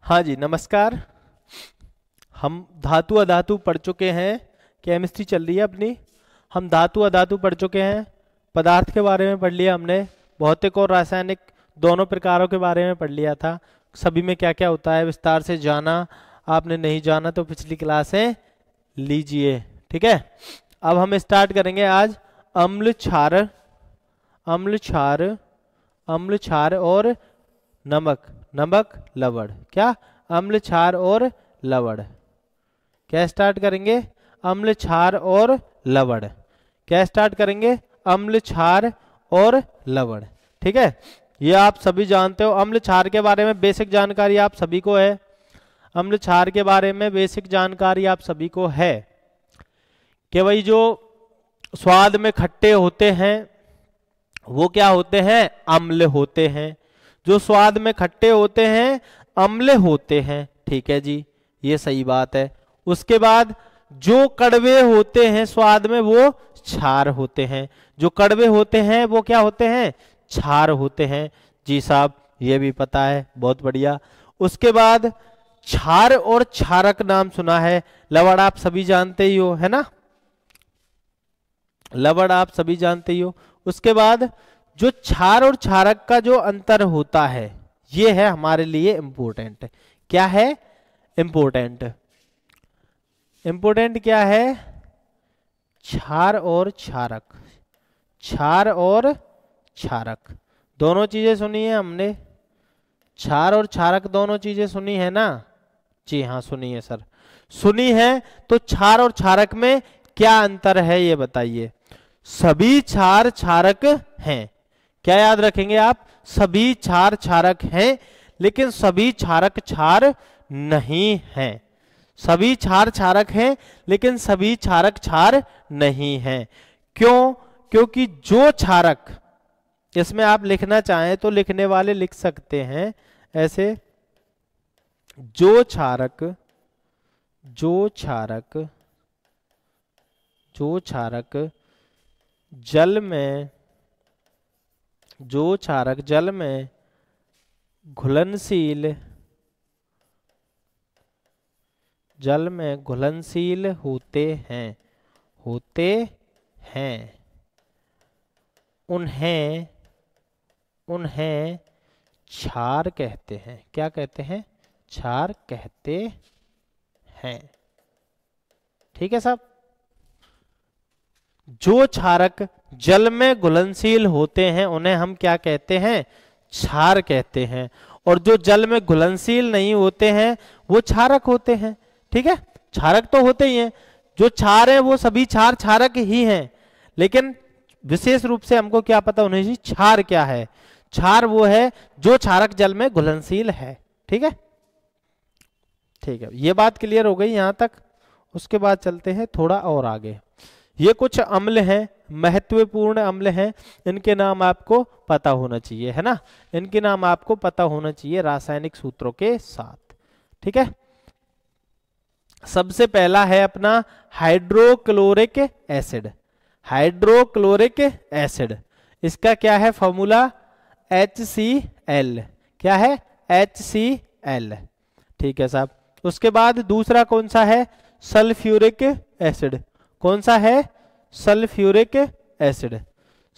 हाँ जी नमस्कार। हम धातु अधातु पढ़ चुके हैं। केमिस्ट्री चल रही है अपनी। हम धातु अधातु पढ़ चुके हैं। पदार्थ के बारे में पढ़ लिया हमने। भौतिक और रासायनिक दोनों प्रकारों के बारे में पढ़ लिया था। सभी में क्या क्या होता है विस्तार से जाना। आपने नहीं जाना तो पिछली क्लासें लीजिए, ठीक है। अब हम स्टार्ट करेंगे आज अम्ल क्षार, अम्ल क्षार, अम्ल क्षार और नमक, नमक लवण। क्या? अम्ल क्षार और लवण। क्या स्टार्ट करेंगे? अम्ल क्षार और लवण। क्या स्टार्ट करेंगे? अम्ल क्षार और लवण, ठीक है। ये आप सभी जानते हो। अम्ल क्षार के बारे में बेसिक जानकारी आप सभी को है। अम्ल क्षार के बारे में बेसिक जानकारी आप सभी को है कि भाई जो स्वाद में खट्टे होते हैं वो क्या होते हैं? अम्ल होते हैं। जो स्वाद में खट्टे होते हैं अम्ल होते हैं, ठीक है जी, ये सही बात है। उसके बाद जो कड़वे होते हैं स्वाद में वो क्षार होते हैं। जो कड़वे होते हैं वो क्या होते हैं? क्षार होते हैं। जी साहब, ये भी पता है, बहुत बढ़िया। उसके बाद क्षार और क्षारक नाम सुना है। लवण आप सभी जानते ही हो, है ना। लवण आप सभी जानते ही हो। उसके बाद जो क्षार और क्षारक का जो अंतर होता है ये है हमारे लिए इंपॉर्टेंट। क्या है? इंपॉर्टेंट। इंपॉर्टेंट क्या है? क्षार और क्षारक, क्षार और क्षारक दोनों चीजें सुनी है हमने। क्षार और क्षारक दोनों चीजें सुनी है ना। जी हाँ सुनी है सर, सुनी है। तो क्षार और क्षारक में क्या अंतर है ये बताइए। सभी क्षार क्षारक हैं। क्या याद रखेंगे आप? सभी क्षार क्षारक हैं लेकिन सभी क्षारक क्षार नहीं हैं। सभी क्षार क्षारक हैं लेकिन सभी क्षारक क्षार नहीं हैं। क्यों? क्योंकि जो क्षारक, इसमें आप लिखना चाहें तो लिखने वाले लिख सकते हैं ऐसे, जो क्षारक, जो क्षारक, जो क्षारक जल में, जो क्षारक जल में घुलनशील, जल में घुलनशील होते हैं, होते हैं, उन्हें, उन्हें क्षार कहते हैं। क्या कहते हैं? क्षार कहते हैं, ठीक है साहब। जो क्षारक जल में घुलनशील होते हैं उन्हें हम क्या कहते हैं? क्षार कहते हैं। और जो जल में घुलनशील नहीं होते हैं वो क्षारक होते हैं, ठीक है। क्षारक तो होते ही हैं। जो क्षार है वो सभी क्षार क्षारक ही हैं, लेकिन विशेष रूप से हमको क्या पता होना चाहिए क्षार क्या है। क्षार वो है जो क्षारक जल में घुलनशील है, ठीक है। ठीक है, ये बात क्लियर हो गई यहां तक। उसके बाद चलते हैं थोड़ा और आगे। ये कुछ अम्ल हैं, महत्वपूर्ण अम्ल हैं। इनके नाम आपको पता होना चाहिए, है ना। इनके नाम आपको पता होना चाहिए रासायनिक सूत्रों के साथ, ठीक है। सबसे पहला है अपना हाइड्रोक्लोरिक एसिड। हाइड्रोक्लोरिक एसिड, इसका क्या है फॉर्मूला? HCl। क्या है? HCl, ठीक है साहब। उसके बाद दूसरा कौन सा है? Sulphuric acid. कौन सा है? Sulphuric acid.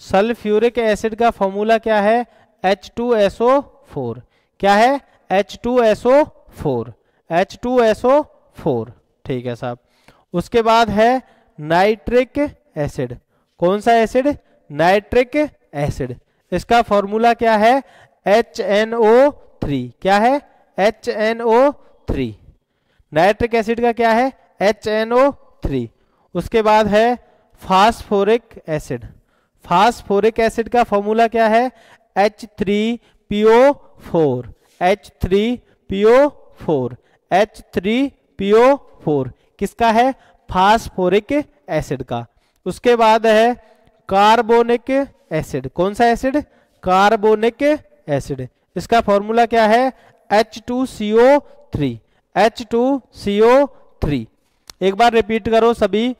सल्फ्यूरिक एसिड का फॉर्मूला क्या है? H2SO4। क्या है? H2SO4, H2SO4, ठीक है साहब। उसके बाद है नाइट्रिक एसिड। कौन सा एसिड? Nitric acid. इसका फॉर्मूला क्या है? HNO3। क्या है? HNO3। नाइट्रिक एसिड का क्या है? HNO3। उसके बाद है फास्फोरिक एसिड। फास्फोरिक एसिड का फॉर्मूला क्या है? H3PO4, H3PO4, H3PO4 किसका है? फास्फोरिक एसिड का। उसके बाद है कार्बोनिक एसिड। कौन सा एसिड? Carbonic acid. इसका फॉर्मूला क्या है? H2CO3, H2CO3। एक बार रिपीट करो सभी।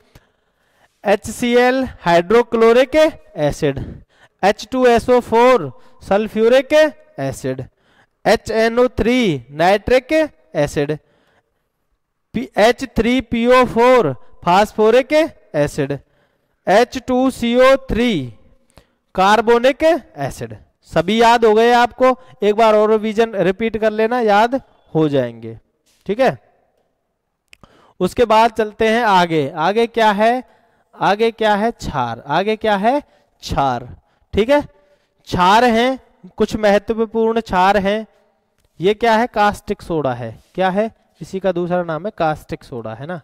HCl hydrochloric acid, H2SO4 sulphuric acid, HNO3 nitric acid, H3PO4 phosphoric acid, H2CO3 carbonic acid. सभी याद हो गए आपको? एक बार और रिवीजन रिपीट कर लेना, याद हो जाएंगे। ठीक है, उसके बाद चलते हैं आगे। आगे क्या है? आगे क्या है? क्षार। आगे क्या है? क्षार। ठीक है, क्षार हैं, कुछ महत्वपूर्ण क्षार हैं। ये क्या है? कास्टिक सोडा है। क्या है? इसी का दूसरा नाम है कास्टिक सोडा, है ना,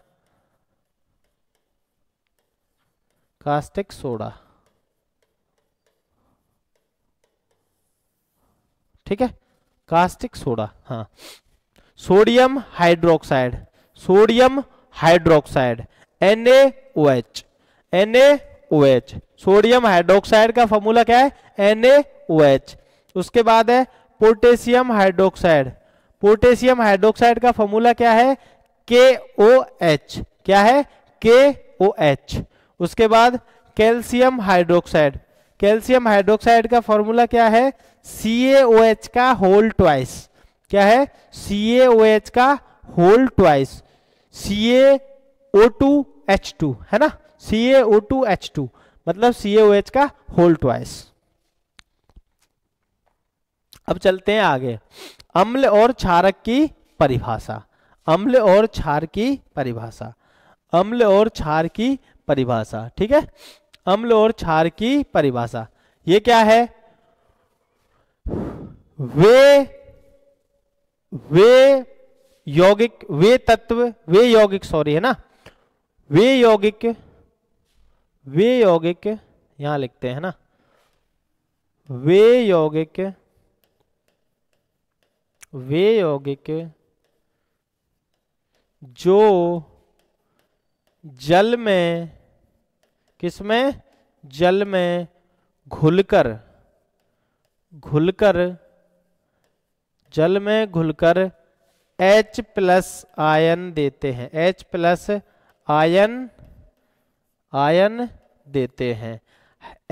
कास्टिक सोडा। ठीक है, कास्टिक सोडा। हाँ, sodium hydroxide, sodium hydroxide NaOH, NaOH। Sodium hydroxide का फॉर्मूला क्या है? NaOH। उसके बाद है पोटेशियम हाइड्रोक्साइड, पोटेशियम हाइड्रोक्साइड का फॉर्मूला क्या है? KOH। क्या है? KOH। उसके बाद कैल्शियम हाइड्रोक्साइड, कैल्शियम हाइड्रोक्साइड का फॉर्मूला क्या है? CaOH का होल ट्वाइस। क्या है? CaOH का होल ट्वाइस, CaO2H2, है ना, CaO2H2 मतलब CaOH का होल ट्वाइस। अब चलते हैं आगे, अम्ल और क्षारक की परिभाषा। अम्ल और क्षार की परिभाषा, अम्ल और क्षार की परिभाषा। ठीक है, अम्ल और क्षार की परिभाषा ये क्या है? वे यौगिक, वे तत्व, वे यौगिक, सॉरी, है ना, वे यौगिक, वे यौगिक, यहां लिखते हैं ना, वे यौगिक, वे यौगिक जो जल में, किसमें? जल में घुलकर, घुलकर, जल में घुलकर H+ आयन देते हैं, H+ आयन, आयन देते हैं,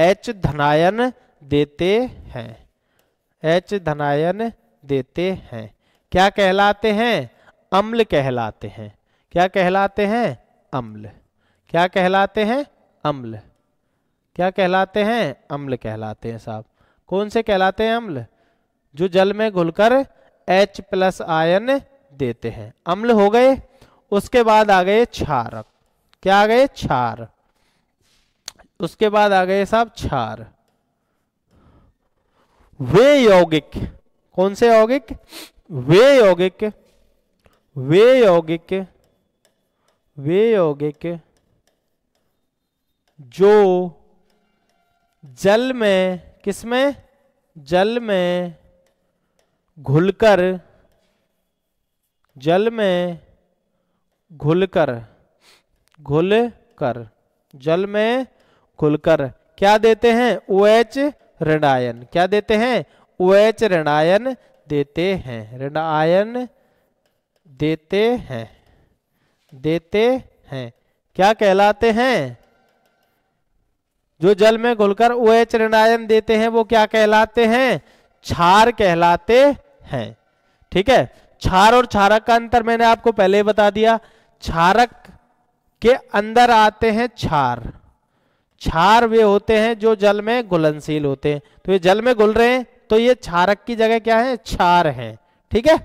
H धनायन देते हैं, H धनायन देते हैं। क्या कहलाते हैं? अम्ल कहलाते हैं। क्या कहलाते हैं? अम्ल। क्या कहलाते हैं? अम्ल। क्या कहलाते हैं? अम्ल कहलाते हैं साहब। कौन से कहलाते हैं अम्ल? जो जल में घुलकर H+ आयन देते हैं, अम्ल हो गए। उसके बाद आ गए क्षारक। क्या आ गए? क्षार। उसके बाद आ गए साहब क्षार। वे यौगिक, कौन से यौगिक? वे यौगिक, वे यौगिक, वे यौगिक जो जल में, किसमें? जल में घुलकर, जल में घुलकर, घुलकर, जल में घुलकर क्या देते हैं? OH ऋणायन। क्या देते हैं? OH ऋणायन देते हैं, ऋणायन देते हैं, देते हैं। क्या कहलाते हैं? जो जल में घुलकर OH ऋणायन देते हैं वो क्या कहलाते हैं? क्षार कहलाते हैं। ठीक है, क्षार और क्षारक का अंतर मैंने आपको पहले ही बता दिया। क्षारक के अंदर आते हैं क्षार, क्षार वे होते हैं जो जल में घुलनशील होते हैं। तो ये जल में घुल रहे हैं तो ये क्षारक की जगह क्या है? क्षार है। ठीक है,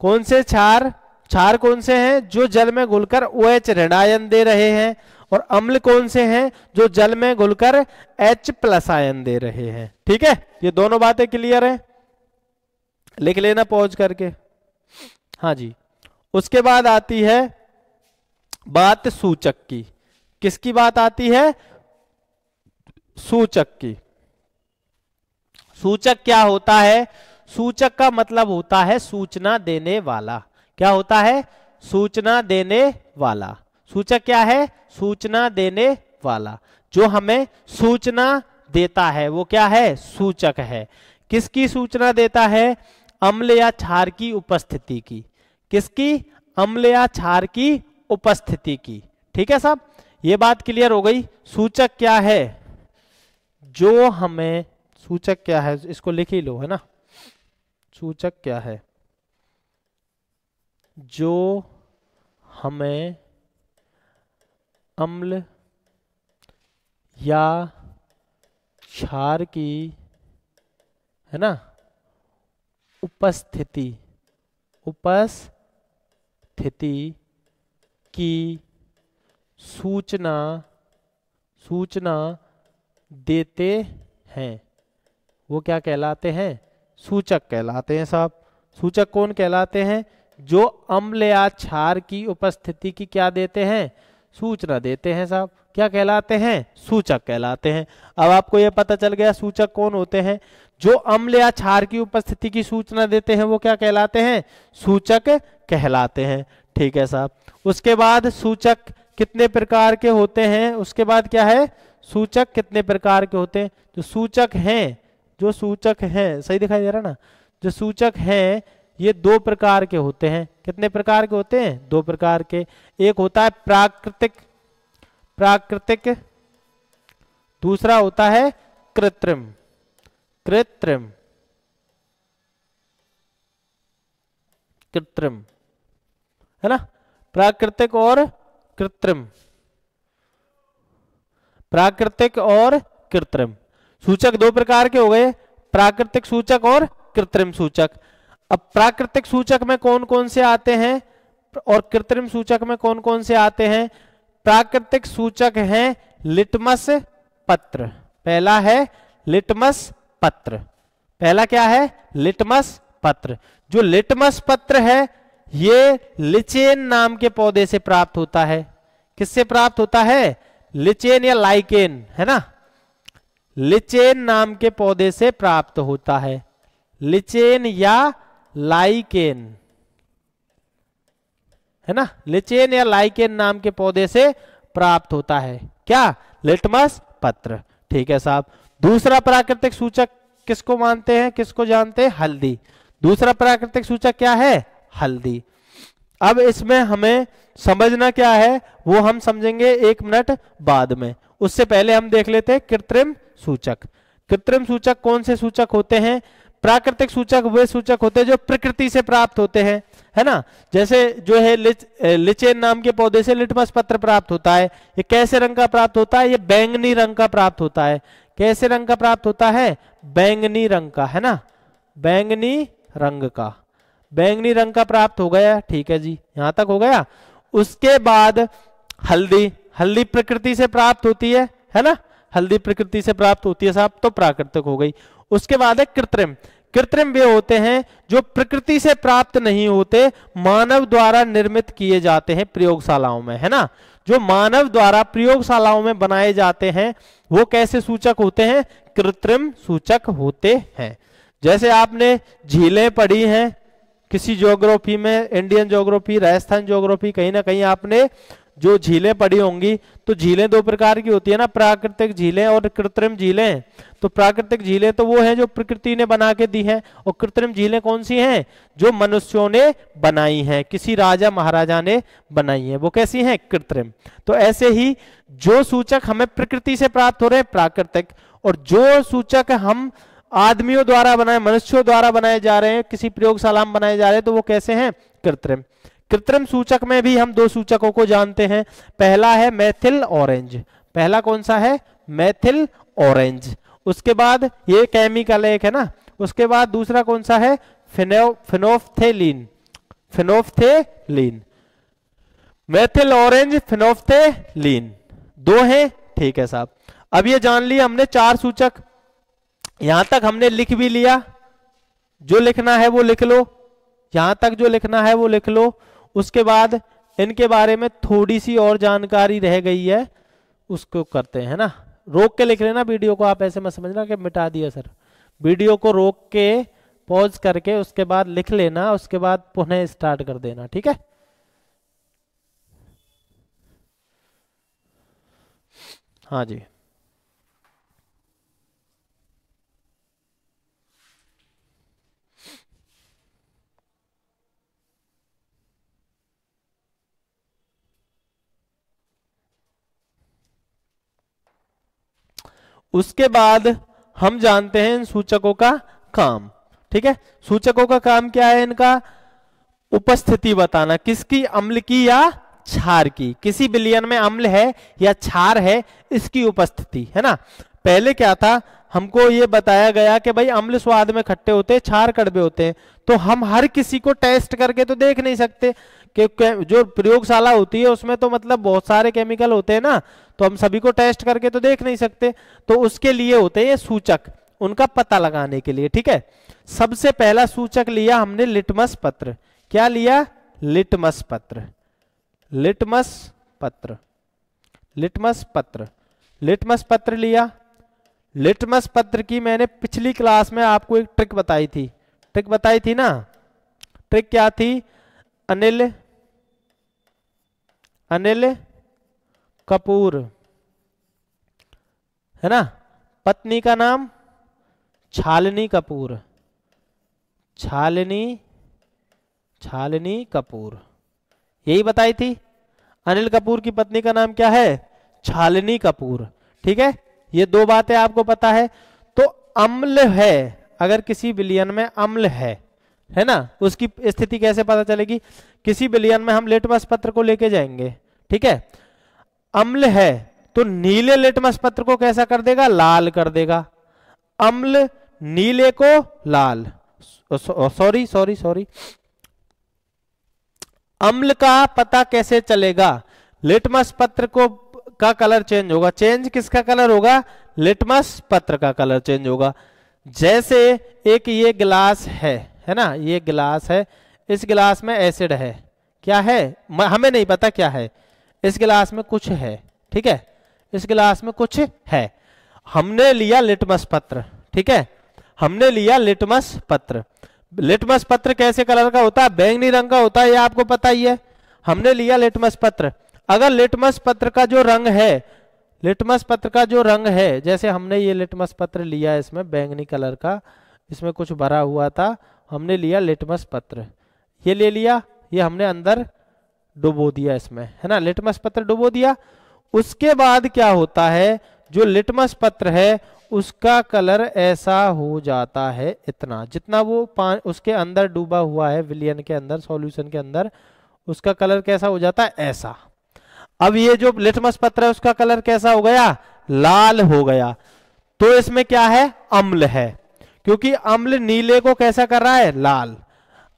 कौन से क्षार? क्षार कौन से हैं? जो जल में घुलकर OH ऋणायन दे रहे हैं। और अम्ल कौन से हैं? जो जल में घुलकर H+ आयन दे रहे हैं। ठीक है, ये दोनों बातें क्लियर है? लिख लेना पॉज करके। हाँ जी, उसके बाद आती है बात सूचक की। किसकी बात आती है? सूचक की। सूचक क्या होता है? सूचक का मतलब होता है सूचना देने वाला। क्या होता है? सूचना देने वाला। सूचक क्या है? सूचना देने वाला। जो हमें सूचना देता है वो क्या है? सूचक है। किसकी सूचना देता है? अम्ल या क्षार की उपस्थिति की। किसकी? अम्ल या क्षार की उपस्थिति की। ठीक है साहब, ये बात क्लियर हो गई। सूचक क्या है? जो हमें, सूचक क्या है इसको लिख ही लो, है ना। सूचक क्या है जो हमें अम्ल या क्षार की, है ना, उपस्थिति की सूचना देते हैं, वो क्या कहलाते हैं? सूचक कहलाते हैं साहब। सूचक कौन कहलाते हैं? जो अम्ल या क्षार की उपस्थिति की क्या देते हैं? सूचना देते हैं साहब। क्या कहलाते हैं? सूचक कहलाते हैं। अब आपको यह पता चल गया सूचक कौन होते हैं। जो अम्ल या क्षार की उपस्थिति की सूचना देते हैं वो क्या कहलाते हैं? सूचक कहलाते हैं। ठीक है साहब। उसके बाद सूचक कितने प्रकार के होते हैं? उसके बाद क्या है? सूचक कितने प्रकार के होते हैं? जो सूचक हैं, सही दिखाई दे रहा ना? जो सूचक हैं ये दो प्रकार के होते हैं। कितने प्रकार के होते हैं? दो प्रकार के। एक होता है प्राकृतिक, दूसरा होता है कृत्रिम। है ना? प्राकृतिक और कृत्रिम सूचक दो प्रकार के हो गए, प्राकृतिक सूचक और कृत्रिम सूचक। अब प्राकृतिक सूचक में कौन कौन से आते हैं और कृत्रिम सूचक में कौन कौन से आते हैं? प्राकृतिक सूचक हैं लिटमस पत्र। पहला है लिटमस पत्र। पहला क्या है? लिटमस पत्र। जो लिटमस पत्र है ये लिचेन नाम के पौधे से प्राप्त होता है। किससे प्राप्त होता है? लिचेन या लाइकेन, है ना? लिचेन नाम के पौधे से प्राप्त होता है। लिचेन या लाइकेन, है ना? लिचेन या लाइकेन नाम के पौधे से प्राप्त होता है क्या? लिटमस पत्र। ठीक है साहब। दूसरा प्राकृतिक सूचक किसको मानते हैं, किसको जानते हैं? हल्दी। दूसरा प्राकृतिक सूचक क्या है? हल्दी। अब इसमें हमें समझना क्या है वो हम समझेंगे 1 मिनट बाद में। उससे पहले हम देख लेते हैं कृत्रिम सूचक। कृत्रिम सूचक कौन से सूचक होते हैं? प्राकृतिक सूचक वे सूचक होते हैं जो प्रकृति से प्राप्त होते हैं, है ना? जैसे जो है लिचेन नाम के पौधे से लिटमस पत्र प्राप्त होता है। ये कैसे रंग का प्राप्त होता है? ये बैंगनी रंग का प्राप्त होता है। कैसे रंग का प्राप्त होता है? बैंगनी रंग का, है ना? बैंगनी रंग का प्राप्त हो गया। ठीक है जी, यहां तक हो गया। उसके बाद हल्दी प्रकृति से प्राप्त होती है ना? हल्दी प्रकृति से प्राप्त होती है साहब, तो प्राकृतिक हो गई। उसके बाद है कृत्रिम वे होते हैं जो प्रकृति से प्राप्त नहीं होते, मानव द्वारा निर्मित किए जाते हैं प्रयोगशालाओं में, है ना? जो मानव द्वारा प्रयोगशालाओं में बनाए जाते हैं वो कैसे सूचक होते हैं? कृत्रिम सूचक होते हैं। जैसे आपने झीलें पढ़ी हैं किसी ज्योग्राफी में, इंडियन ज्योग्राफी, राजस्थान ज्योग्राफी, कहीं ना कहीं आपने जो झीलें पढ़ी होंगी। तो झीलें दो प्रकार की होती है ना, प्राकृतिक झीलें और कृत्रिम झीलें। तो प्राकृतिक झीलें तो वो हैं जो प्रकृति ने बना के दी हैं, और कृत्रिम झीलें कौन सी हैं? जो मनुष्यों ने बनाई हैं, किसी राजा महाराजा ने बनाई हैं। वो कैसी हैं? कृत्रिम। तो ऐसे ही जो सूचक हमें प्रकृति से प्राप्त हो रहे हैं प्राकृतिक, और जो सूचक हम आदमियों द्वारा बनाए, मनुष्यों द्वारा बनाए जा रहे हैं, किसी प्रयोगशाला में बनाए जा रहे हैं, तो वो कैसे हैं? कृत्रिम। कृत्रिम सूचक में भी हम दो सूचकों को जानते हैं। पहला है मेथिल ऑरेंज। पहला कौन सा है? Methyl orange. उसके बाद ये केमिकल एक है ना। उसके बाद दूसरा कौन सा है? फिनोफ्थेलिन। मेथिल ऑरेंज, फिनोफ्थेलिन, दो हैं। ठीक है साहब। अब ये जान लिया हमने 4 सूचक। यहां तक हमने लिख भी लिया, जो लिखना है वो लिख लो, यहां तक जो लिखना है वो लिख लो। उसके बाद इनके बारे में थोड़ी सी और जानकारी रह गई है, उसको करते हैं, है ना? रोक के लिख लेना वीडियो को, आप ऐसे मत समझना कि मिटा दिया सर। वीडियो को रोक के पॉज करके उसके बाद लिख लेना, उसके बाद पुनः स्टार्ट कर देना, ठीक है? हाँ जी। उसके बाद हम जानते हैं इन सूचकों का काम। ठीक है, सूचकों का काम क्या है, इनका उपस्थिति बताना, किसकी, अम्ल की या क्षार की, किसी विलयन में अम्ल है या क्षार है इसकी उपस्थिति, है ना। पहले क्या था, हमको ये बताया गया कि भाई अम्ल स्वाद में खट्टे होते हैं, क्षार कड़वे होते हैं, तो हम हर किसी को टेस्ट करके तो देख नहीं सकते कि जो प्रयोगशाला होती है उसमें तो मतलब बहुत सारे केमिकल होते हैं ना, तो हम सभी को टेस्ट करके तो देख नहीं सकते, तो उसके लिए होते हैं ये सूचक, उनका पता लगाने के लिए, ठीक है। सबसे पहला सूचक लिया हमने लिटमस पत्र, क्या लिया, लिटमस पत्र, लिटमस पत्र, लिटमस पत्र, लिटमस पत्र लिया। लिटमस पत्र की मैंने पिछली क्लास में आपको एक ट्रिक बताई थी, ट्रिक बताई थी ना, ट्रिक क्या थी, अनिल कपूर, है ना, पत्नी का नाम छालनी कपूर, छालनी कपूर, यही बताई थी। अनिल कपूर की पत्नी का नाम क्या है, छालनी कपूर, ठीक है, ये दो बातें आपको पता है। तो अम्ल है, अगर किसी विलयन में अम्ल है ना, उसकी स्थिति कैसे पता चलेगी, किसी विलयन में हम लिटमस पत्र को लेके जाएंगे, ठीक है, अम्ल है तो नीले लिटमस पत्र को कैसा कर देगा, लाल कर देगा, अम्ल नीले को लाल, सॉरी, अम्ल का पता कैसे चलेगा, लिटमस पत्र को का कलर चेंज होगा, चेंज किसका कलर होगा, लिटमस पत्र का कलर चेंज होगा। जैसे एक ये गिलास है ना, ये गिलास है, इस गिलास में एसिड है, क्या है हमें नहीं पता क्या है, इस गिलास में कुछ है, ठीक है, इस गिलास में कुछ है, हमने लिया लिटमस पत्र, ठीक है, हमने लिया लिटमस पत्र। लिटमस पत्र कैसे कलर का होता है, बैंगनी रंग का होता है, ये आपको पता ही है। हमने लिया लिटमस पत्र, अगर लिटमस पत्र का जो रंग है, लिटमस पत्र का जो रंग है, जैसे हमने ये लिटमस पत्र लिया, इसमें बैंगनी कलर का, इसमें कुछ भरा हुआ था, हमने लिया लिटमस पत्र, ये ले लिया, ये हमने अंदर डुबो दिया इसमें, है ना, लिटमस पत्र डुबो दिया। उसके बाद क्या होता है, जो लिटमस पत्र है उसका कलर ऐसा हो जाता है, इतना जितना वो उसके अंदर डूबा हुआ है, विलयन के अंदर, सॉल्यूशन के अंदर, उसका कलर कैसा हो जाता है, ऐसा। अब ये जो लिटमस पत्र है उसका कलर कैसा हो गया, लाल हो गया, तो इसमें क्या है, अम्ल है, क्योंकि अम्ल नीले को कैसा कर रहा है, लाल,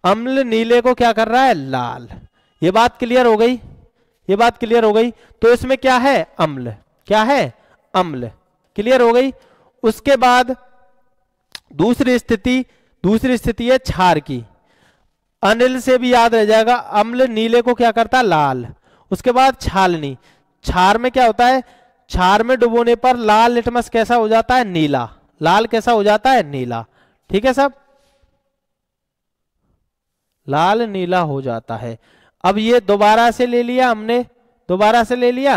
अम्ल नीले को क्या कर रहा है, लाल। ये बात क्लियर हो गई, ये बात क्लियर हो गई। तो इसमें क्या है, अम्ल, क्या है, अम्ल, क्लियर हो गई। उसके बाद दूसरी स्थिति है क्षार की, अनिल से भी याद रह जाएगा, अम्ल नीले को क्या करता है, लाल। उसके बाद छालनी, क्षार में क्या होता है, क्षार में डुबोने पर लाल लिटमस कैसा हो जाता है, नीला, लाल कैसा हो जाता है, नीला, ठीक है सब, लाल नीला हो जाता है। अब ये दोबारा से ले लिया हमने, दोबारा से ले लिया,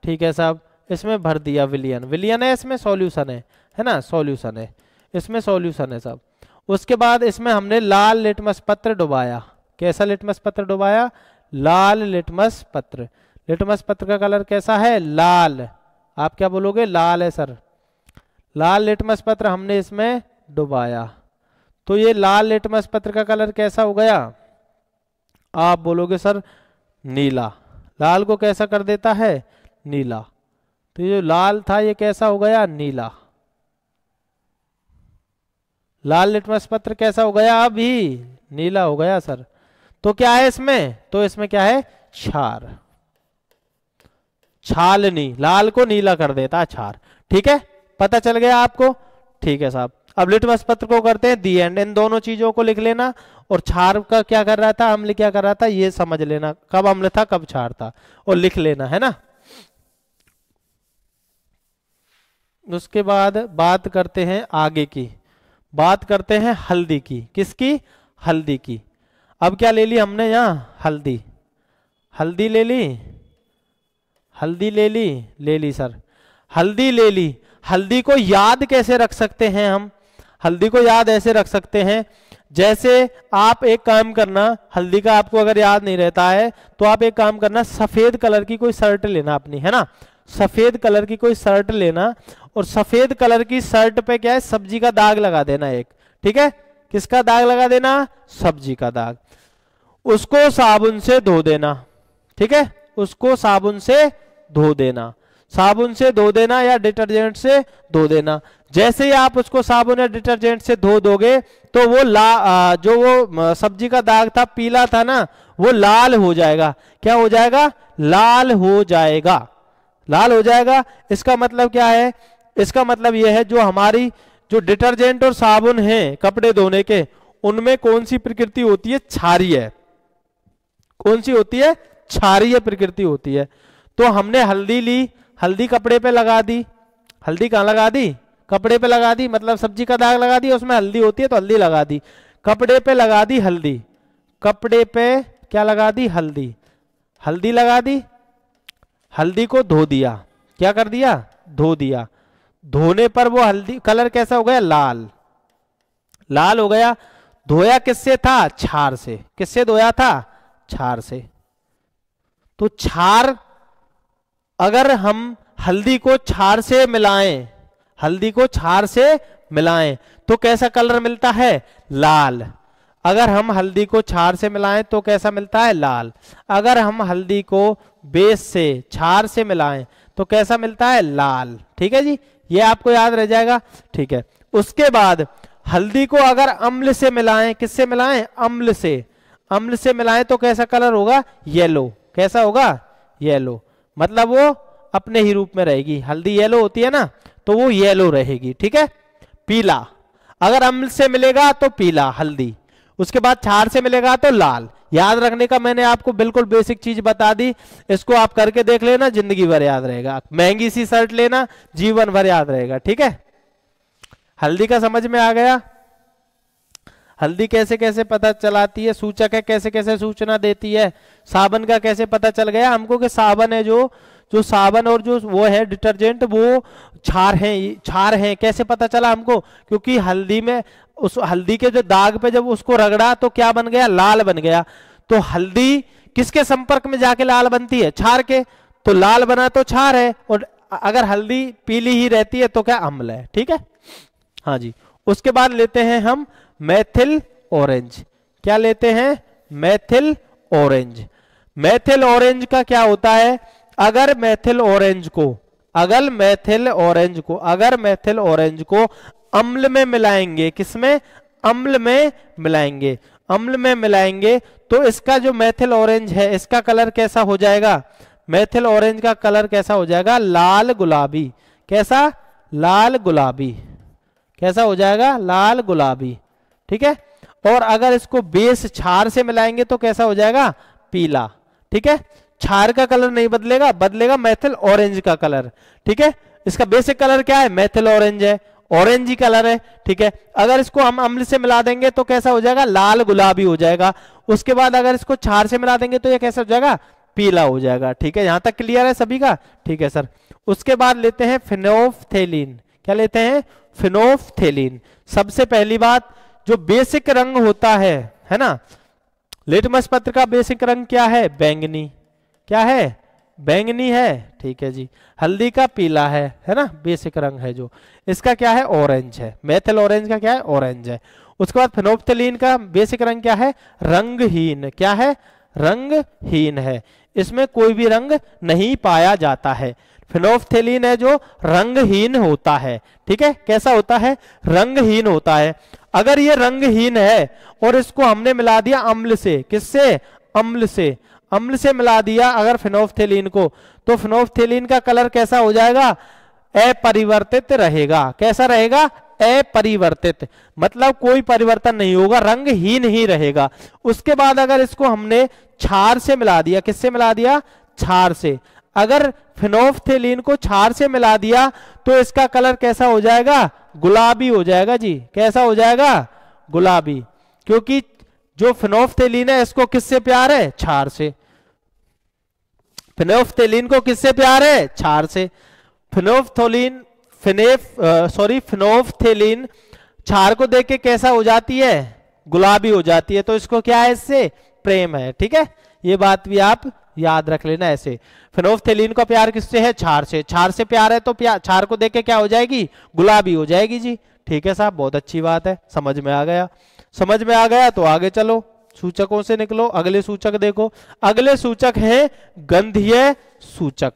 ठीक है साहब, इसमें भर दिया विलयन, विलयन है, इसमें सॉल्यूशन है ना, सॉल्यूशन है, इसमें सॉल्यूशन है सब। उसके बाद इसमें हमने लाल लिटमस पत्र डुबाया, कैसा लिटमस पत्र डुबाया, लाल लिटमस पत्र। लिटमस पत्र का कलर कैसा है, लाल, आप क्या बोलोगे, लाल है सर, लाल लिटमस पत्र हमने इसमें डुबाया, तो ये लाल लिटमस पत्र का कलर कैसा हो गया, आप बोलोगे सर नीला, लाल को कैसा कर देता है, नीला, तो ये जो लाल था ये कैसा हो गया, नीला, लाल लिटमस पत्र कैसा हो गया, अभी नीला हो गया सर। तो क्या है इसमें, तो इसमें क्या है, क्षार, छालनी, लाल को नीला कर देता है क्षार, ठीक है, पता चल गया आपको, ठीक है साहब। अब लिटमस पत्र को करते हैं दी एंड, इन दोनों चीजों को लिख लेना, और क्षार का क्या कर रहा था, अम्ल क्या कर रहा था, ये समझ लेना, कब अम्ल था कब क्षार था, और लिख लेना, है ना। उसके बाद बात करते हैं आगे की, बात करते हैं हल्दी की, किसकी, हल्दी की। अब क्या ले ली हमने यहाँ, हल्दी, हल्दी ले ली, हल्दी ले ली सर, हल्दी ले ली। हल्दी को याद कैसे रख सकते हैं हम, हल्दी को याद ऐसे रख सकते हैं, जैसे आप एक काम करना, हल्दी का आपको अगर याद नहीं रहता है तो आप एक काम करना, सफेद कलर की कोई शर्ट लेना अपनी, है ना, सफेद कलर की कोई शर्ट लेना, और सफेद कलर की शर्ट पे क्या है, सब्जी का दाग लगा देना एक, ठीक है, किसका दाग लगा देना, सब्जी का दाग। उसको साबुन से धो देना, ठीक है, उसको साबुन से धो देना, साबुन से धो देना या डिटर्जेंट से धो देना। जैसे ही आप उसको साबुन या डिटर्जेंट से धो दोगे तो वो जो वो सब्जी का दाग था, पीला था ना, वो लाल हो जाएगा। क्या हो जाएगा, लाल हो जाएगा, लाल हो जाएगा। इसका मतलब क्या है, इसका मतलब यह है जो हमारी जो डिटर्जेंट और साबुन है कपड़े धोने के, उनमें कौन सी प्रकृति होती है, क्षारीय। कौन सी होती है, क्षारीय प्रकृति होती है। तो हमने हल्दी ली, हल्दी कपड़े पे लगा दी, हल्दी कहाँ लगा दी, कपड़े पे लगा दी, मतलब सब्जी का दाग लगा दी, उसमें हल्दी होती है तो हल्दी लगा दी, कपड़े पे लगा दी हल्दी, कपड़े पे क्या लगा दी, हल्दी, हल्दी लगा दी, हल्दी को धो दिया, क्या कर दिया, धो दिया। धोने पर वो हल्दी कलर कैसा हो गया, लाल, लाल हो गया। धोया किससे था, क्षार से। किससे धोया था, क्षार से। तो क्षार, अगर हम हल्दी को क्षार से मिलाएं, हल्दी को क्षार से मिलाएं तो कैसा कलर मिलता है, लाल। अगर हम हल्दी को क्षार से मिलाएं तो कैसा मिलता है, लाल। अगर हम हल्दी को बेस से, क्षार से मिलाएं तो कैसा मिलता है, लाल। ठीक है जी, ये आपको याद रह जाएगा। ठीक है, उसके बाद हल्दी को अगर अम्ल से मिलाएं, किससे मिलाएं, अम्ल से, अम्ल से मिलाएं तो कैसा कलर होगा, येलो। कैसा होगा, येलो। मतलब वो अपने ही रूप में रहेगी। हल्दी येलो होती है ना, तो वो येलो रहेगी। ठीक है, पीला, अगर अम्ल से मिलेगा तो पीला हल्दी, उसके बाद क्षार से मिलेगा तो लाल। याद रखने का मैंने आपको बिल्कुल बेसिक चीज बता दी, इसको आप करके देख लेना, जिंदगी भर याद रहेगा। महंगी सी शर्ट लेना, जीवन भर याद रहेगा। ठीक है, हल्दी का समझ में आ गया। हल्दी कैसे कैसे पता चलाती है, सूचक है, कैसे कैसे सूचना देती है। साबन का कैसे पता चल गया हमको कि साबन है, जो साबन और जो वो है डिटर्जेंट, वो क्षार है, क्षार है। कैसे पता चला हमको, क्योंकि हल्दी में, उस हल्दी के जो दाग पे जब उसको रगड़ा तो क्या बन गया, लाल बन गया। तो हल्दी किसके संपर्क में जाके लाल बनती है, क्षार के, तो लाल बना तो क्षार है। और अगर हल्दी पीली ही रहती है तो क्या, अम्ल है। ठीक है, हाँ जी। उसके बाद लेते हैं हम मेथिल ऑरेंज। क्या लेते हैं, मेथिल ऑरेंज। मेथिल ऑरेंज का क्या होता है, अगर मेथिल ऑरेंज को, अगर मेथिल ऑरेंज को अम्ल में मिलाएंगे, किसमें, अम्ल में मिलाएंगे, अम्ल में मिलाएंगे तो इसका जो मेथिल ऑरेंज है, इसका कलर कैसा हो जाएगा, मेथिल ऑरेंज का कलर कैसा हो जाएगा, लाल गुलाबी। कैसा, लाल गुलाबी। कैसा हो जाएगा, लाल गुलाबी। ठीक है, और अगर इसको बेस क्षार से मिलाएंगे तो कैसा हो जाएगा, पीला। ठीक है, क्षार का कलर नहीं बदलेगा, बदलेगा मेथिल ऑरेंज का कलर। ठीक है, इसका बेसिक कलर क्या है, मेथिल ऑरेंज है, ऑरेंज ही कलर है। ठीक है, अगर इसको हम अम्ल से मिला देंगे तो कैसा हो जाएगा, लाल गुलाबी हो जाएगा। उसके बाद अगर इसको क्षार से मिला देंगे तो ये कैसा हो जाएगा, पीला हो जाएगा। ठीक है, यहां तक क्लियर है सभी का। ठीक है सर, उसके बाद लेते हैं फिनोफ्थेलीन। क्या लेते हैं, फिनोफ्थेलीन। सबसे पहली बात, जो बेसिक रंग होता है ना, लिटमस पत्र का बेसिक रंग क्या है, बैंगनी। क्या है, बैंगनी है। ठीक है जी, हल्दी का पीला है ना, बेसिक रंग है जो। इसका क्या है, ऑरेंज है। मेथिल ऑरेंज का क्या है, ऑरेंज है। उसके बाद फिनोफ्थेलीन का बेसिक रंग क्या है, रंगहीन। क्या है, रंगहीन है, इसमें कोई भी रंग नहीं पाया जाता है। फिनोफ्थेलीन है जो रंगहीन होता है। ठीक है, कैसा होता है, रंगहीन होता है। अगर ये रंगहीन है और इसको हमने मिला दिया अम्ल से, किससे, अम्ल से, अम्ल से मिला दिया अगर फिनोफ्थेलीन को, तो फिनोफ्थेलीन का कलर कैसा हो जाएगा, अपरिवर्तित रहेगा। कैसा रहेगा, अपरिवर्तित, मतलब कोई परिवर्तन नहीं होगा, रंगहीन ही रहेगा। उसके बाद अगर इसको हमने क्षार से मिला दिया, किससे मिला दिया, क्षार से। अगर फिनोफ्थेलीन को क्षार से मिला दिया तो इसका कलर कैसा हो जाएगा, गुलाबी हो जाएगा जी। कैसा हो जाएगा, गुलाबी, क्योंकि जो फिनोफ्थेलीन है इसको किससे प्यार है, क्षार से। फिनोफ्थेलीन को किससे प्यार है, क्षार से। फिनोफ्थेलीन क्षार को देख के कैसा हो जाती है, गुलाबी हो जाती है, तो इसको क्या है, इससे प्रेम है। ठीक है, ये बात भी आप याद रख लेना ऐसे। फिनोफ्थेलीन का प्यार किससे है, क्षार से। क्षार से प्यार है तो क्षार को देख के क्या हो जाएगी, गुलाबी हो जाएगी जी। ठीक है साहब, बहुत अच्छी बात है, समझ में आ गया। समझ में आ गया तो आगे चलो, सूचकों से निकलो। अगले सूचक देखो, अगले सूचक है गंधीय सूचक।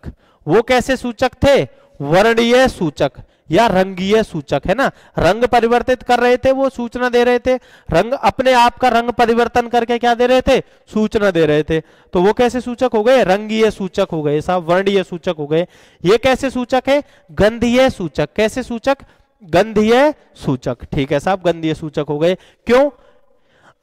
वो कैसे सूचक थे? वर्णीय सूचक या रंगीय सूचक, है ना। रंग परिवर्तित कर रहे थे, वो सूचना दे रहे थे। रंग अपने आप का रंग परिवर्तन करके क्या दे रहे थे? सूचना दे रहे थे। तो वो कैसे सूचक हो गए? रंगीय सूचक हो गए साहब, वर्णीय सूचक हो गए। ये कैसे सूचक है? गंधीय सूचक। कैसे सूचक? गंधीय सूचक। ठीक है साहब, गंधीय सूचक हो गए। क्यों?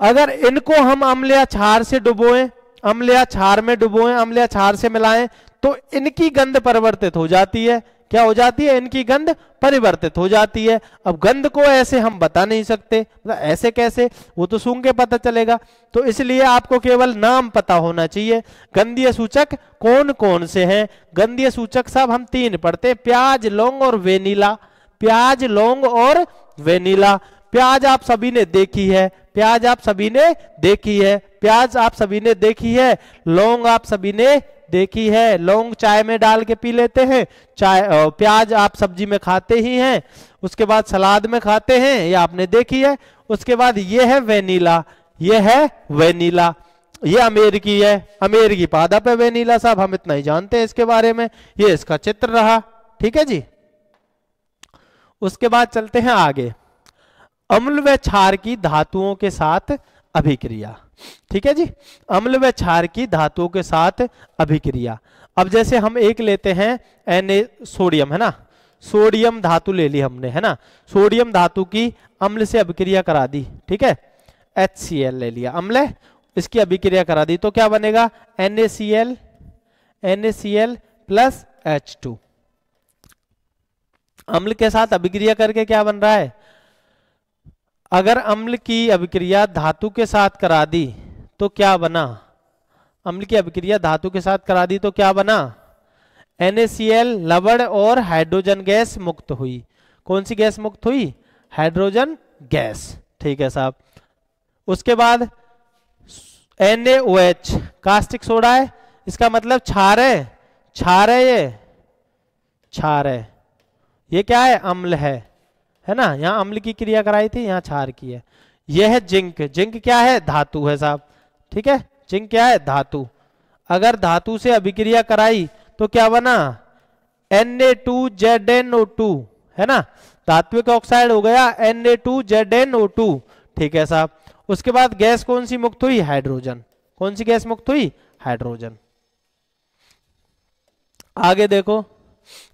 अगर इनको हम अम्ल या क्षार से डुबोएं, अम्ल या क्षार में डुबोएं, अम्ल या क्षार से मिलाएं, तो इनकी गंध परिवर्तित हो जाती है। क्या हो जाती है? इनकी गंध परिवर्तित हो जाती है। अब गंध को ऐसे हम बता नहीं सकते, मतलब ऐसे कैसे, वो तो सूंघ के पता चलेगा। तो इसलिए आपको केवल नाम पता होना चाहिए। गंधीय सूचक कौन कौन से हैं? गंधीय सूचक साहब हम 3 पढ़ते हैं, प्याज, लौंग और वेनिला। प्याज, लौंग और वेनिला। प्याज आप सभी ने देखी है, प्याज आप सभी ने देखी है, प्याज आप सभी ने देखी है। लौंग आप सभी ने देखी है, लौंग चाय में डाल के पी लेते हैं। प्याज आप सब्जी में खाते ही हैं, उसके बाद सलाद में खाते हैं, ये आपने देखी है। उसके बाद ये है वेनिला, ये है वेनिला, ये अमेरिकी है, अमेरिकी पादप है वेनिला साहब, हम इतना ही जानते हैं इसके बारे में। ये इसका चित्र रहा, ठीक है जी। उसके बाद चलते हैं आगे, अम्ल व क्षार की धातुओं के साथ अभिक्रिया। ठीक है जी, अम्ल व क्षार की धातुओं के साथ अभिक्रिया। अब जैसे हम एक लेते हैं सोडियम, है ना, सोडियम धातु ले ली हमने, है ना। सोडियम धातु की अम्ल से अभिक्रिया करा दी, ठीक है। HCl ले लिया, अम्ल, इसकी अभिक्रिया करा दी, तो क्या बनेगा? NaCl, NaCl plus H2। अम्ल के साथ अभिक्रिया करके क्या बन रहा है? अगर अम्ल की अभिक्रिया धातु के साथ करा दी तो क्या बना? अम्ल की अभिक्रिया धातु के साथ करा दी तो क्या बना? NaCl लवण और हाइड्रोजन गैस मुक्त हुई। कौन सी गैस मुक्त हुई? हाइड्रोजन गैस, ठीक है साहब। उसके बाद NaOH कास्टिक सोडा है, इसका मतलब क्षार है, क्षार है, ये क्षार है। ये क्या है? अम्ल है ना। यहाँ अम्ल की क्रिया कराई थी, यहाँ क्षार की है। यह है जिंक, जिंक क्या है? धातु है साहब, ठीक है। जिंक क्या है? धातु। अगर धातु से अभिक्रिया कराई तो क्या बना? Na2ZnO2, है ना, धात्विक ऑक्साइड हो गया Na2ZnO2, ठीक है साहब। उसके बाद गैस कौन सी मुक्त हुई? हाइड्रोजन। कौन सी गैस मुक्त हुई? हाइड्रोजन। आगे देखो,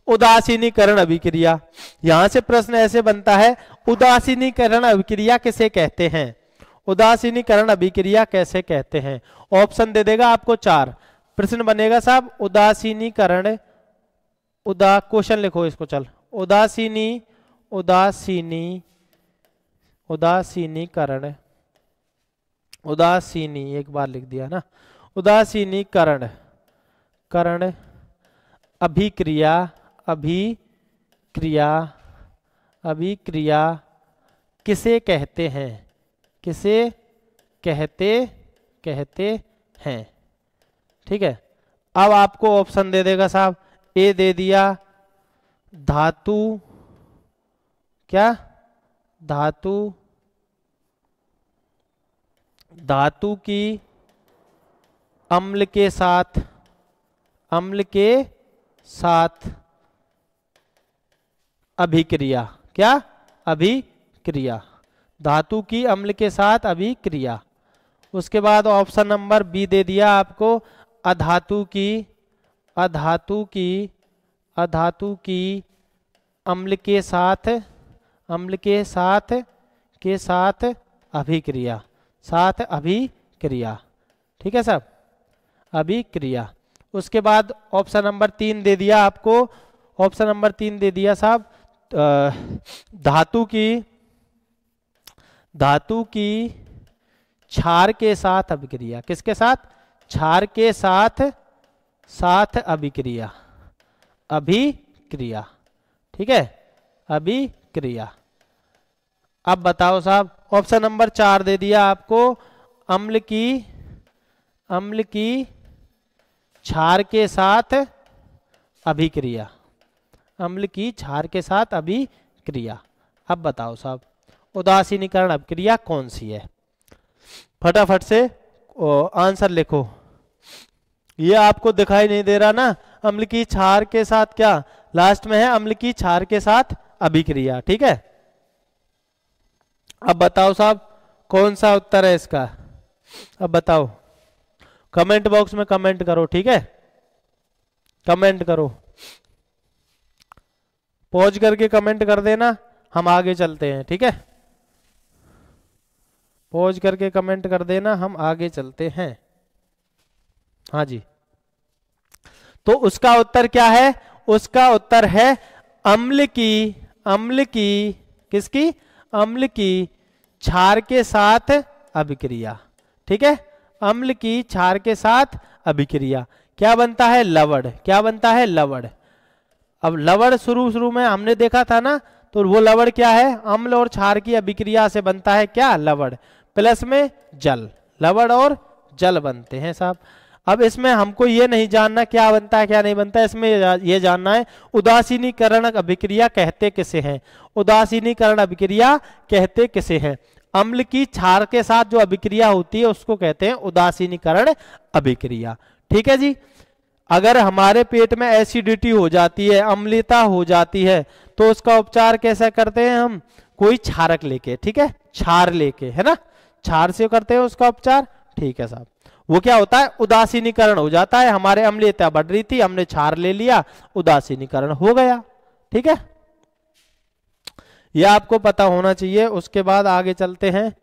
उदासीनीकरण अभिक्रिया। यहां से प्रश्न ऐसे बनता है, उदासीनीकरण अभिक्रिया किसे कहते हैं? उदासीनीकरण अभिक्रिया कैसे कहते हैं? ऑप्शन दे देगा आपको 4। प्रश्न बनेगा साहब उदासीनीकरण, क्वेश्चन लिखो इसको, चल, उदासीनीकरण, उदासीनी एक बार लिख दिया ना, उदासीनीकरण करण अभिक्रिया, अभिक्रिया किसे कहते हैं? किसे कहते हैं, ठीक है। अब आपको ऑप्शन दे देगा साहब, ए दे दिया धातु, क्या? धातु की अम्ल के साथ अभिक्रिया, क्या? अभिक्रिया, धातु की अम्ल के साथ अभिक्रिया। उसके बाद ऑप्शन नंबर बी दे दिया आपको, अधातु की अम्ल के साथ अभिक्रिया, ठीक है साहब, अभिक्रिया। उसके बाद ऑप्शन नंबर 3 दे दिया आपको, ऑप्शन नंबर 3 दे दिया साहब, धातु की क्षार के साथ अभिक्रिया। किसके साथ? क्षार के साथ अभिक्रिया, ठीक है, अभिक्रिया। अब बताओ साहब, ऑप्शन नंबर 4 दे दिया आपको, अम्ल की क्षार के साथ अभिक्रिया, अम्ल की क्षार के साथ अभिक्रिया। अब बताओ साहब, उदासीनीकरण अभिक्रिया कौन सी है? फटाफट से आंसर लिखो। ये आपको दिखाई नहीं दे रहा ना, अम्ल की क्षार के साथ क्या लास्ट में है, अम्ल की क्षार के साथ अभिक्रिया। ठीक है, अब बताओ साहब कौन सा उत्तर है इसका, अब बताओ, कमेंट बॉक्स में कमेंट करो। ठीक है, कमेंट करो, पॉज करके कमेंट कर देना, हम आगे चलते हैं। ठीक है, पॉज करके कमेंट कर देना, हम आगे चलते हैं। हाँ जी, तो उसका उत्तर क्या है? उसका उत्तर है अम्ल की किसकी? अम्ल की क्षार के साथ अभिक्रिया। ठीक है, अम्ल की क्षार के साथ अभिक्रिया क्या बनता है? लवण। क्या बनता है? लवण। अब लवण शुरू में हमने देखा था ना, तो वो लवण क्या है? अम्ल और क्षार की अभिक्रिया से बनता है क्या? लवण, प्लस में जल, लवण और जल बनते हैं साहब। अब इसमें हमको ये नहीं जानना क्या बनता है क्या नहीं बनता है, इसमें ये जानना है उदासीनीकरण अभिक्रिया कहते किसे हैं? उदासीनीकरण अभिक्रिया कहते किसे हैं? अम्ल की क्षार के साथ जो अभिक्रिया होती है उसको कहते हैं उदासीनीकरण अभिक्रिया। ठीक है जी, अगर हमारे पेट में एसिडिटी हो जाती है, अम्लता हो जाती है, तो उसका उपचार कैसे करते हैं हम? कोई क्षारक लेके, ठीक है, क्षार लेके, है ना, क्षार से करते हैं उसका उपचार। ठीक है साहब, वो क्या होता है? उदासीनीकरण हो जाता है। हमारे अम्लता बढ़ रही थी, हमने क्षार ले लिया, उदासीनीकरण हो गया। ठीक है, यह आपको पता होना चाहिए। उसके बाद आगे चलते हैं,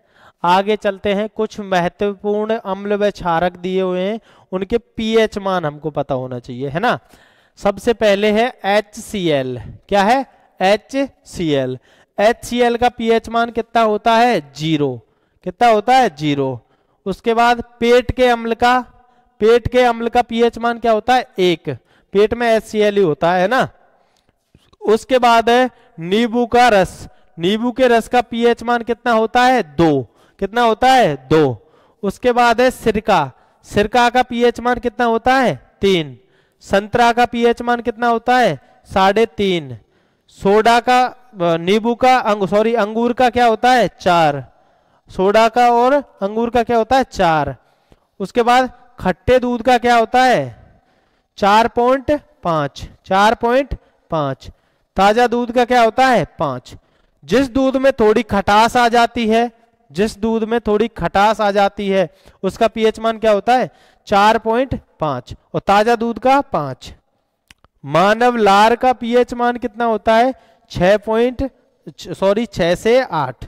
आगे चलते हैं। कुछ महत्वपूर्ण अम्ल व क्षारक दिए हुए हैं, उनके पीएच मान हमको पता होना चाहिए, है ना। सबसे पहले है HCl। क्या है? HCl। HCl का पीएच मान कितना होता है? 0। कितना होता है? 0। उसके बाद पेट के अम्ल का पीएच मान क्या होता है? 1। पेट में HCl ही होता है ना। उसके बाद है नींबू का रस। नींबू के रस का पीएच मान कितना होता है? 2। कितना होता है? 2। उसके बाद है सिरका। सिरका का पीएच मान कितना होता है? 3। संतरा का पीएच मान कितना होता है? 3.5। सोडा का, नींबू का, अंगूर का क्या होता है? 4। सोडा का और अंगूर का क्या होता है? 4। उसके बाद खट्टे दूध का क्या होता है? 4.5। 4.5। ताजा दूध का क्या होता है? 5। जिस दूध में थोड़ी खटास आ जाती है, जिस दूध में थोड़ी खटास आ जाती है, उसका पीएच मान क्या होता है? 4.5 और ताजा दूध का 5। मानव लार का पीएच मान कितना होता है? 6 से 8।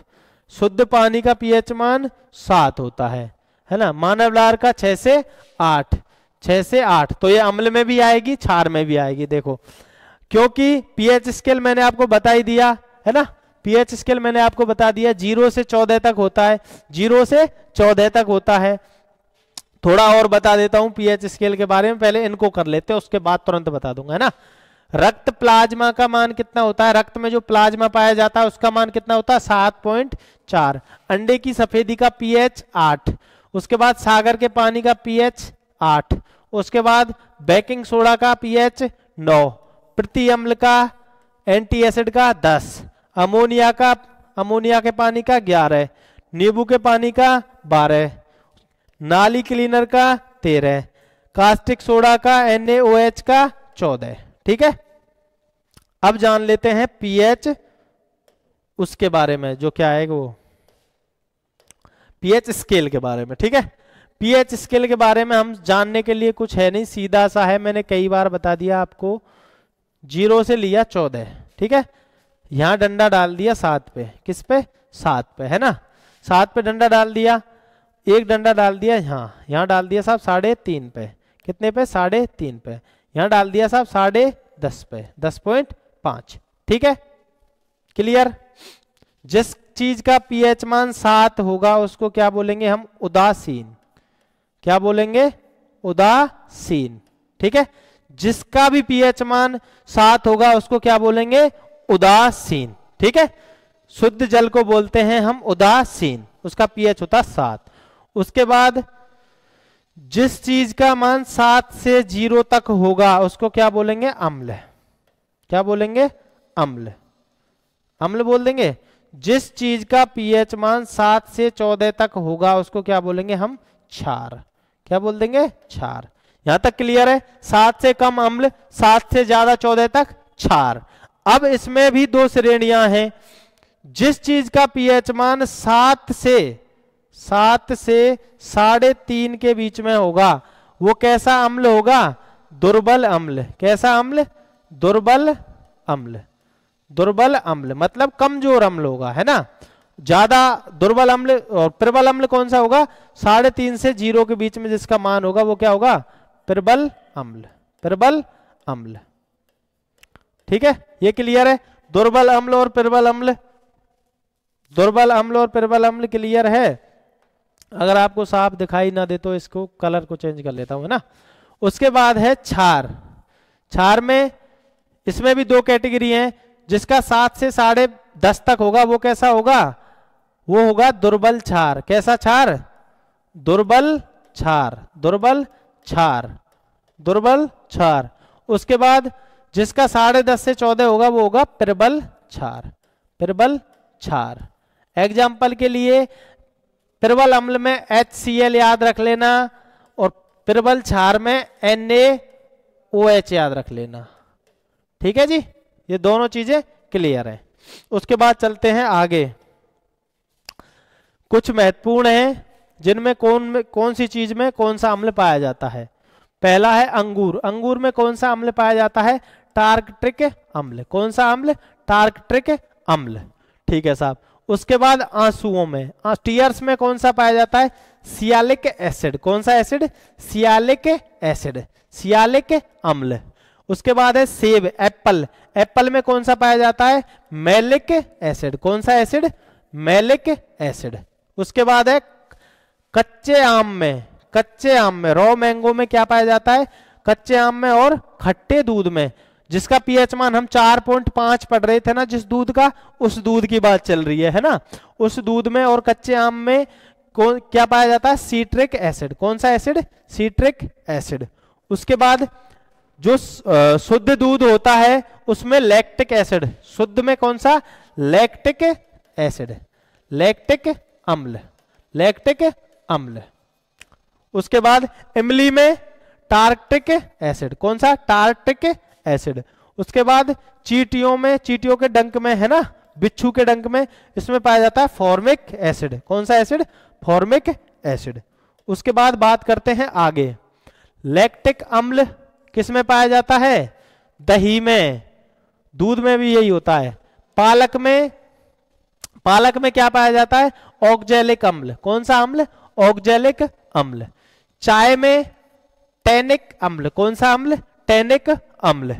शुद्ध पानी का पीएच मान 7 होता है ना। मानव लार का 6 से 8। 6 से 8 तो ये अम्ल में भी आएगी, क्षार में भी आएगी। देखो, क्योंकि पीएच स्केल मैंने आपको बता ही दिया है ना, पीएच स्केल मैंने आपको बता दिया 0 से 14 तक होता है। 0 से 14 तक होता है। थोड़ा और बता देता हूं पीएच स्केल के बारे में, पहले इनको कर लेते हैं, उसके बाद तुरंत बता दूंगा, है ना। रक्त प्लाज्मा का मान कितना होता है? रक्त में जो प्लाज्मा पाया जाता है उसका मान कितना होता है? 7.4। अंडे की सफेदी का पीएच 8। उसके बाद सागर के पानी का पीएच 8। उसके बाद बेकिंग सोडा का पीएच 9। प्रति अम्ल का, एंटी एसिड का 10। अमोनिया के पानी का 11। नींबू के पानी का 12। नाली क्लीनर का 13। कास्टिक सोडा का, NaOH का 14। ठीक है, अब जान लेते हैं पीएच उसके बारे में, जो क्या है वो पीएच स्केल के बारे में। ठीक है, पीएच स्केल के बारे में हम जानने के लिए कुछ है नहीं, सीधा सा है, मैंने कई बार बता दिया आपको। 0 से लिया 14। ठीक है, यहां डंडा डाल दिया 7 पे। किस पे? 7 पे, है ना। 7 पे डंडा डाल दिया, एक डंडा डाल दिया यहां डाल दिया साहब 3.5 पे। कितने पे? 3.5 पे। यहां डाल दिया साहब 10.5 पे, 10.5। ठीक है, क्लियर। जिस चीज का पीएच मान 7 होगा उसको क्या बोलेंगे हम? उदासीन। क्या बोलेंगे? उदासीन। ठीक है, जिसका भी पीएच मान 7 होगा उसको क्या बोलेंगे? उदासीन। ठीक है, शुद्ध जल को बोलते हैं हम उदासीन, उसका पीएच होता 7। उसके बाद जिस चीज का मान 7 से 0 तक होगा उसको क्या बोलेंगे? अम्ल। क्या बोलेंगे? अम्ल। अम्ल बोल देंगे। जिस चीज का पीएच मान 7 से 14 तक होगा उसको क्या बोलेंगे हम? क्षार। क्या बोल देंगे? क्षार। यहां तक क्लियर है? 7 से कम अम्ल, 7 से ज्यादा 14 तक क्षार। अब इसमें भी दो श्रेणियां हैं। जिस चीज का पीएच मान 7 से 3.5 के बीच में होगा वो कैसा अम्ल होगा? दुर्बल अम्ल। कैसा अम्ल? दुर्बल अम्ल। दुर्बल अम्ल मतलब कमजोर अम्ल होगा, है ना। ज्यादा दुर्बल अम्ल और प्रबल अम्ल कौन सा होगा? 3.5 से 0 के बीच में जिसका मान होगा वो क्या होगा? प्रबल अम्ल। प्रबल अम्ल। ठीक है, ये क्लियर है? दुर्बल अम्ल और प्रबल अम्ल, दुर्बल अम्ल और प्रबल अम्ल क्लियर है? अगर आपको साफ दिखाई ना दे तो इसको कलर को चेंज कर लेता हूं, है ना। उसके बाद है क्षार। क्षार में इसमें भी दो कैटेगरी हैं। जिसका 7 से 10.5 तक होगा वो कैसा होगा? वो होगा दुर्बल क्षार। कैसा क्षार? दुर्बल क्षार। दुर्बल क्षार। दुर्बल क्षार। उसके बाद जिसका 10.5 से 14 होगा वो होगा प्रबल क्षार। प्रबल क्षार। एग्जाम्पल के लिए प्रबल अम्ल में HCl याद रख लेना और प्रबल क्षार में NaOH याद रख लेना। ठीक है जी, ये दोनों चीजें क्लियर है। उसके बाद चलते हैं आगे। कुछ महत्वपूर्ण है जिनमें कौन सी चीज में कौन सा अम्ल पाया जाता है। पहला है अंगूर। अंगूर में कौन सा अम्ल पाया जाता है? टार्कट्रिक अम्ल। कौन सा अम्ल? टार्कट्रिक अम्ल। ठीक है साहब। उसके बाद आंसुओं में, टीयर्स में कौन सा पाया जाता है? Sialic acid. कौन सा एसिड? Sialic acid. सियालिक अम्ल। उसके बाद है सेब, एप्पल। एप्पल में कौन सा पाया जाता है? Malic acid. कौन सा एसिड? Malic acid. उसके बाद है कच्चे आम में, कच्चे आम में रॉ मैंगो में क्या पाया जाता है? कच्चे आम में और खट्टे दूध में। जिसका पीएच मान हम 4.5 पढ़ रहे थे ना, जिस दूध का, उस दूध की बात चल रही है ना। उस दूध में और कच्चे आम में क्या पाया जाता है? Citric acid. कौन सा एसिड? Citric acid. उसके बाद जो शुद्ध दूध होता है उसमें लैक्टिक एसिड। शुद्ध में कौन सा? Lactic acid. लैक्टिक अम्ल। लैक्टिक अम्ल। उसके बाद इमली में टार्क्टिक एसिड। कौन सा? टार्क्टिक एसिड। उसके बाद चींटियों में, चींटियों के डंक में, है ना, बिच्छू के डंक में, इसमें पाया जाता है फॉर्मिक एसिड। कौन सा एसिड? Formic acid. उसके बाद बात करते हैं आगे। लैक्टिक अम्ल किस में पाया जाता है? दही में। दूध में भी यही होता है। पालक में, पालक में क्या पाया जाता है? ऑक्जेलिक अम्ल। कौन सा अम्ल? ऑक्जेलिक अम्ल। चाय में टैनिक अम्ल। कौन सा अम्ल? टैनिक अम्ल।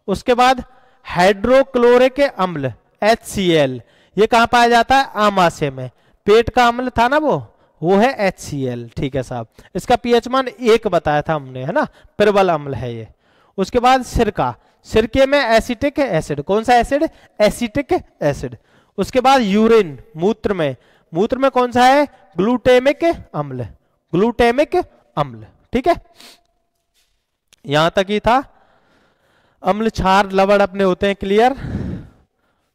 उसके बाद हाइड्रोक्लोरिक अम्ल HCl, ये कहां पाया जाता है? आमाशय में। पेट का अम्ल था ना वो है HCl। ठीक है साहब। इसका पीएच मान 1 बताया था हमने, है ना, प्रबल अम्ल है ये। उसके बाद सिरका। सिरके में एसिटिक एसिड। कौन सा एसिड? Acetic acid. उसके बाद यूरिन, मूत्र में, मूत्र में कौन सा है? ग्लूटेमिक अम्ल। ग्लूटेमिक अम्ल। ठीक है, यहां तक ही था। अम्ल, क्षार, लवण अपने होते हैं क्लियर।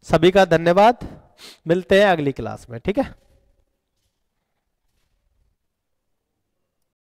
सभी का धन्यवाद। मिलते हैं अगली क्लास में। ठीक है।